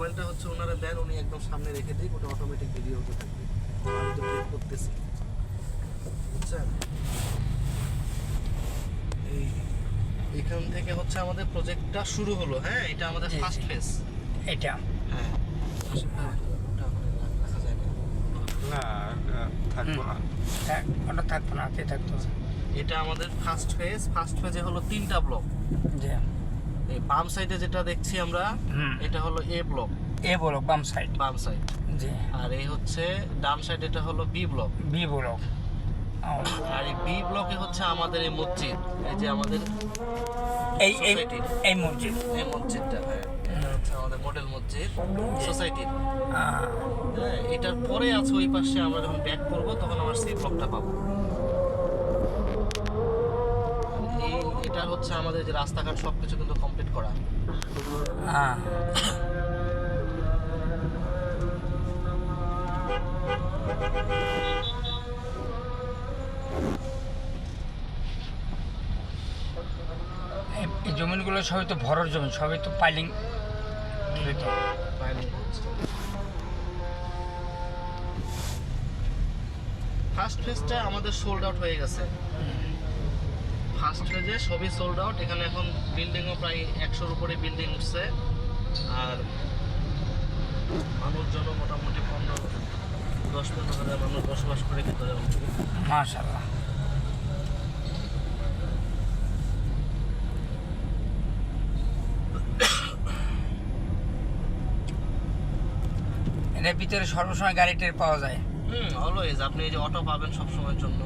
মোবাইলটা হচ্ছে ওনারা দেন, উনি একদম সামনে রেখে দিই, ওটা অটোমেটিক ভিডিও হতে থাকবে। আমি তো ক্লিক করতেছি, বুঝছেন? এই এখান থেকে হচ্ছে আমাদের প্রজেক্টটা শুরু হলো। হ্যাঁ, এটা আমাদের ফার্স্ট ফেজ। এটা হ্যাঁ, আসলে ওটা রাখা যায় না। না থাকবো না, ওটা থাকবো না, হাতে থাকতো। এটা আমাদের ফার্স্ট ফেজ। ফার্স্ট ফেজে হলো 3টা ব্লক। জি। এই বাম সাইডে যেটা দেখছি আমরা, এটা হলো এ ব্লক, এ বলো বাম সাইড। বাম সাইড। জি। আর এই হচ্ছে ডান সাইড, এটা হলো বি ব্লক। বি বলো। আর এই বি ব্লকে হচ্ছে আমাদের এই মসজিদ, এই যে আমাদের এই এই সোসাইটির এই মসজিদ। এই মসজিদটা। হ্যাঁ, এটা হচ্ছে আমাদের মডেল মসজিদ সোসাইটির। হ্যাঁ, এটার পরে আছে ওই পাশে, আমরা যখন ব্যাক করবো তখন আমরা সি ব্লকটা পাবো। এটা হচ্ছে আমাদের যে রাস্তাঘাট সবকিছু কিন্তু কমপ্লিট করা। হ্যাঁ। এই জমিনগুলো সবই তো ভরর জমি, সবই তো পাইলিং। ফার্স্ট ফেজটা আমাদের সোল্ড আউট হয়ে গেছে। ফার্স্ট ফেজে সবই সোল্ড আউট। এখানে এখন বিল্ডিংও প্রায় 100-র উপরে বিল্ডিং উঠছে। আর মানুষজনও মোটামুটি 10-15 হাজার মানুষ বসবাস করে ভিতরে। মাশাআল্লাহ। এর ভিতরে সর্বসময় গাড়ি টের পাওয়া যায়। অলওয়েজ আপনি এই যে অটো পাবেন সব সময়ের জন্য।